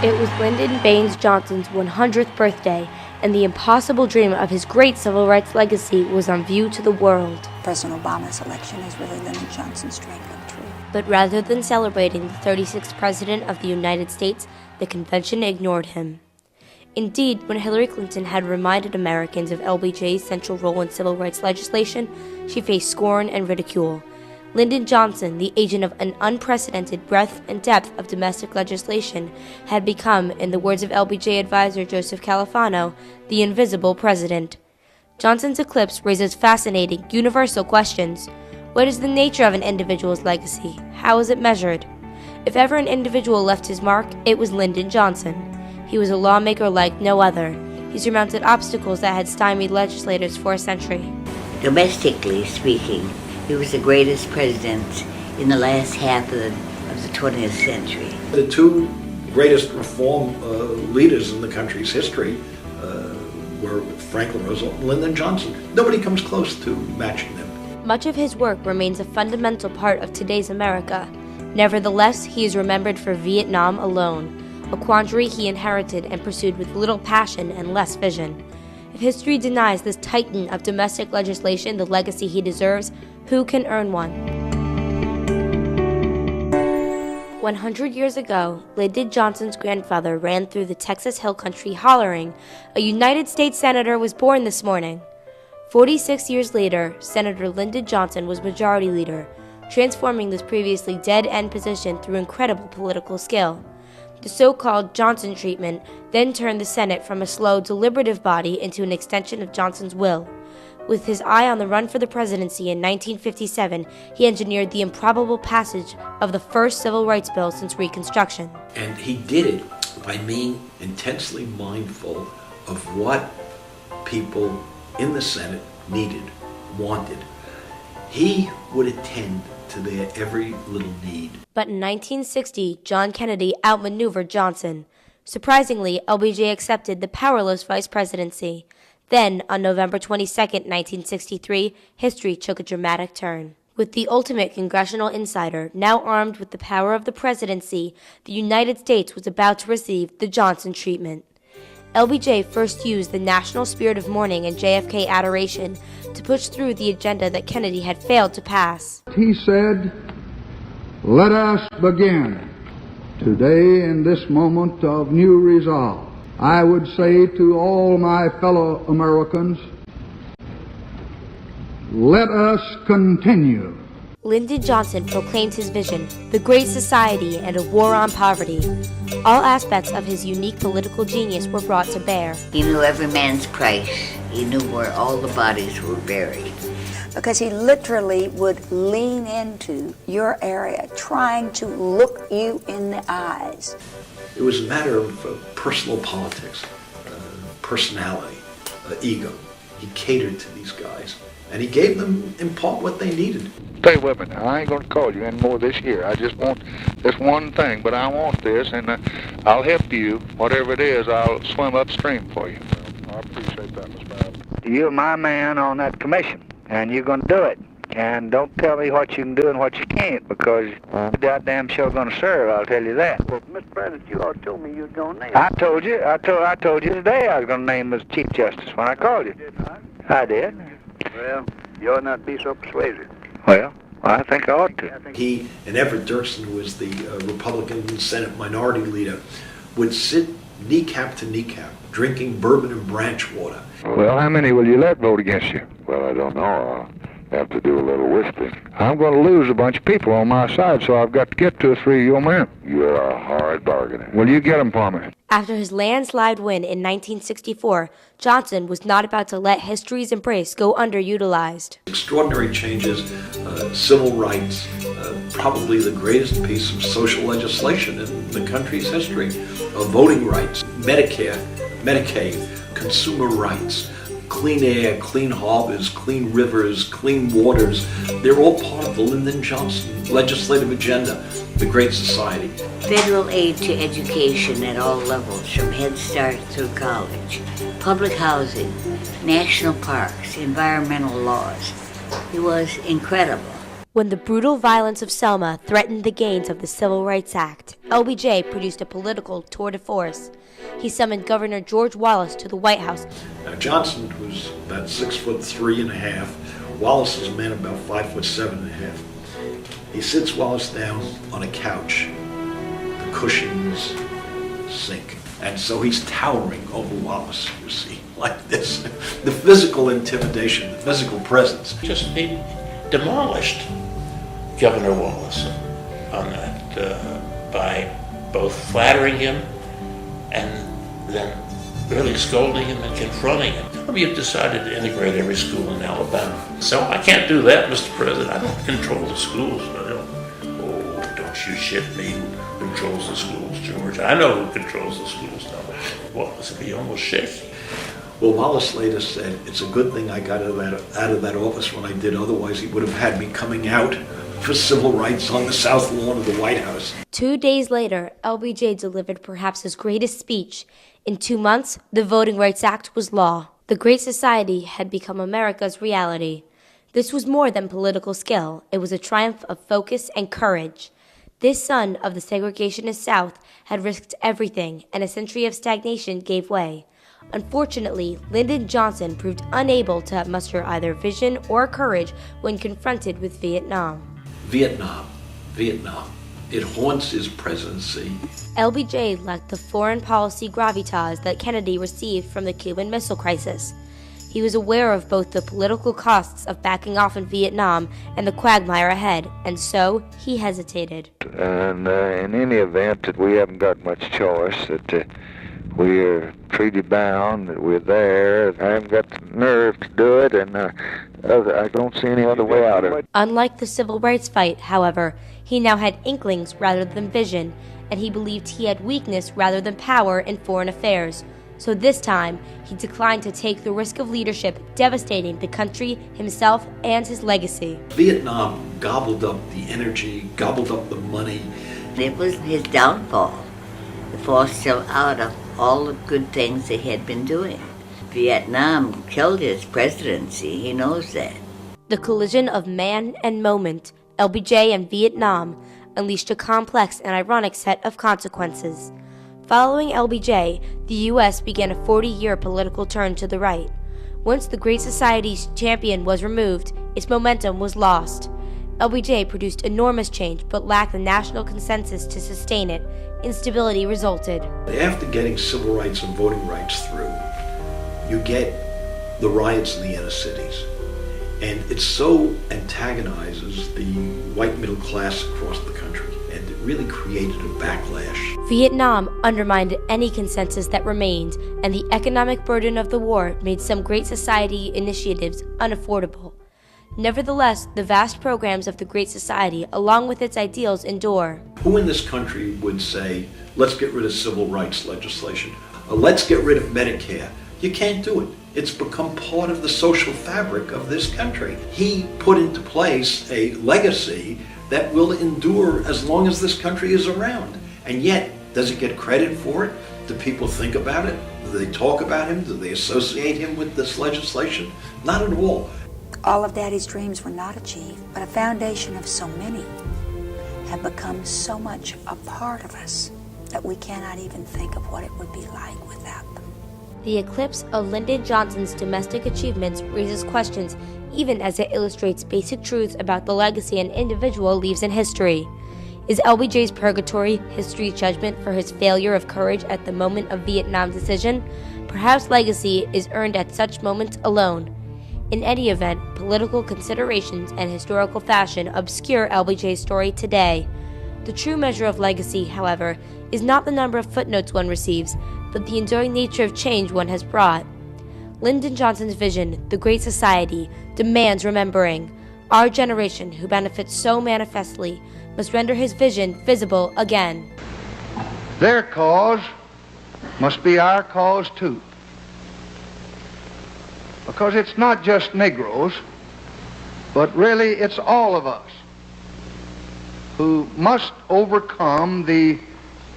It was Lyndon Baines Johnson's 100th birthday, and the impossible dream of his great civil rights legacy was on view to the world. President Obama's election is really Lyndon Johnson's dream come true. But rather than celebrating the 36th President of the United States, the convention ignored him. Indeed, when Hillary Clinton had reminded Americans of LBJ's central role in civil rights legislation, she faced scorn and ridicule. Lyndon Johnson, the agent of an unprecedented breadth and depth of domestic legislation, had become, in the words of LBJ advisor Joseph Califano, the invisible president. Johnson's eclipse raises fascinating, universal questions. What is the nature of an individual's legacy? How is it measured? If ever an individual left his mark, it was Lyndon Johnson. He was a lawmaker like no other. He surmounted obstacles that had stymied legislators for a century. Domestically speaking, he was the greatest president in the last half of the 20th century. The two greatest reform leaders in the country's history were Franklin Roosevelt and Lyndon Johnson. Nobody comes close to matching them. Much of his work remains a fundamental part of today's America. Nevertheless, he is remembered for Vietnam alone, a quandary he inherited and pursued with little passion and less vision. If history denies this titan of domestic legislation the legacy he deserves, who can earn one? 100 years ago, Lyndon Johnson's grandfather ran through the Texas hill country hollering, "A United States Senator was born this morning." 46 years later, Senator Lyndon Johnson was Majority Leader, transforming this previously dead-end position through incredible political skill. The so-called Johnson treatment then turned the Senate from a slow, deliberative body into an extension of Johnson's will. With his eye on the run for the presidency in 1957, he engineered the improbable passage of the first civil rights bill since Reconstruction. And he did it by being intensely mindful of what people in the Senate needed, wanted. He would attend to their every little need. But in 1960, John Kennedy outmaneuvered Johnson. Surprisingly, LBJ accepted the powerless vice presidency. Then, on November 22, 1963, history took a dramatic turn. With the ultimate congressional insider now armed with the power of the presidency, the United States was about to receive the Johnson treatment. LBJ first used the national spirit of mourning and JFK adoration to push through the agenda that Kennedy had failed to pass. He said, "Let us begin. Today, in this moment of new resolve, I would say to all my fellow Americans, let us continue." Lyndon Johnson proclaimed his vision, the Great Society and a war on poverty. All aspects of his unique political genius were brought to bear. He knew every man's price. He knew where all the bodies were buried. Because he literally would lean into your area, trying to look you in the eyes. It was a matter of personal politics, personality, ego. He catered to these guys, and he gave them, in part, what they needed. Stay with me now. I ain't going to call you anymore this year. I just want this one thing, but I want this, and I'll help you. Whatever it is, I'll swim upstream for you. I appreciate that, Mr. Brown. You're my man on that commission, and you're going to do it. And don't tell me what you can do and what you can't, because you're goddamn sure going to serve, I'll tell you that. Well, Mr. President, you all told me you were going to name I told you today I was going to name him as Chief Justice when I called you. Did not? I did. Well, you ought not be so persuasive. Well, I think I ought to. He and Everett Dirksen, who was the Republican Senate Minority Leader, would sit kneecap to kneecap, drinking bourbon and branch water. Well, how many will you let vote against you? Well, I don't know. I'll have to do a little whispering. I'm going to lose a bunch of people on my side, so I've got to get 2 or 3 of your men. You're a hard bargainer. Will you get them for me? After his landslide win in 1964, Johnson was not about to let history's embrace go underutilized. Extraordinary changes, civil rights, probably the greatest piece of social legislation in the country's history. Voting rights, Medicare, Medicaid, consumer rights, clean air, clean harbors, clean rivers, clean waters. They're all part of the Lyndon Johnson legislative agenda, the Great Society. Federal aid to education at all levels, from Head Start through college. Public housing, national parks, environmental laws. It was incredible. When the brutal violence of Selma threatened the gains of the Civil Rights Act, LBJ produced a political tour de force. He summoned Governor George Wallace to the White House. Now, Johnson was about 6'3.5". Wallace is a man about 5'7.5". He sits Wallace down on a couch. The cushions sink. And so he's towering over Wallace, you see, like this. The physical intimidation, the physical presence. He demolished Governor Wallace on that by both flattering him and then really scolding him and confronting him. We have decided to integrate every school in Alabama. So I can't do that, Mr. President. I don't control the schools. Don't you shit me who controls the schools, George. I know who controls the schools now. Wallace would be almost shaky. Well, Wallace later said, it's a good thing I got out of that office when I did, otherwise he would have had me coming out for civil rights on the south lawn of the White House. 2 days later, LBJ delivered perhaps his greatest speech. In 2 months, the Voting Rights Act was law. The Great Society had become America's reality. This was more than political skill. It was a triumph of focus and courage. This son of the segregationist South had risked everything, and a century of stagnation gave way. Unfortunately, Lyndon Johnson proved unable to muster either vision or courage when confronted with Vietnam. Vietnam. It haunts his presidency. LBJ lacked the foreign policy gravitas that Kennedy received from the Cuban Missile Crisis. He was aware of both the political costs of backing off in Vietnam and the quagmire ahead, and so he hesitated. And in any event, that we haven't got much choice, that we are treaty bound, that we're there. I haven't got the nerve to do it, and I don't see any other way out of it. Unlike the civil rights fight, however, he now had inklings rather than vision, and he believed he had weakness rather than power in foreign affairs. So this time, he declined to take the risk of leadership devastating the country, himself, and his legacy. Vietnam gobbled up the energy, gobbled up the money. It was his downfall. It forced him out of all the good things he had been doing. Vietnam killed his presidency, he knows that. The collision of man and moment, LBJ and Vietnam, unleashed a complex and ironic set of consequences. Following LBJ, the U.S. began a 40-year political turn to the right. Once the Great Society's champion was removed, its momentum was lost. LBJ produced enormous change but lacked the national consensus to sustain it. Instability resulted. After getting civil rights and voting rights through, you get the riots in the inner cities. And it so antagonizes the white middle class across the country. And it really created a backlash. Vietnam undermined any consensus that remained, and the economic burden of the war made some Great Society initiatives unaffordable. Nevertheless, the vast programs of the Great Society, along with its ideals, endure. Who in this country would say, let's get rid of civil rights legislation, or let's get rid of Medicare? You can't do it. It's become part of the social fabric of this country. He put into place a legacy that will endure as long as this country is around. And yet, does he get credit for it? Do people think about it? Do they talk about him? Do they associate him with this legislation? Not at all. All of Daddy's dreams were not achieved, but a foundation of so many have become so much a part of us that we cannot even think of what it would be like without them. The eclipse of Lyndon Johnson's domestic achievements raises questions even as it illustrates basic truths about the legacy an individual leaves in history. Is LBJ's purgatory history's judgment for his failure of courage at the moment of Vietnam's decision? Perhaps legacy is earned at such moments alone. In any event, political considerations and historical fashion obscure LBJ's story today. The true measure of legacy, however, is not the number of footnotes one receives, but the enduring nature of change one has brought. Lyndon Johnson's vision, the Great Society, demands remembering. Our generation, who benefits so manifestly, must render his vision visible again. Their cause must be our cause too. Because it's not just Negroes, but really it's all of us who must overcome the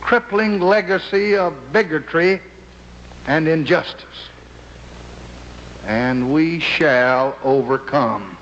crippling legacy of bigotry and injustice. And we shall overcome.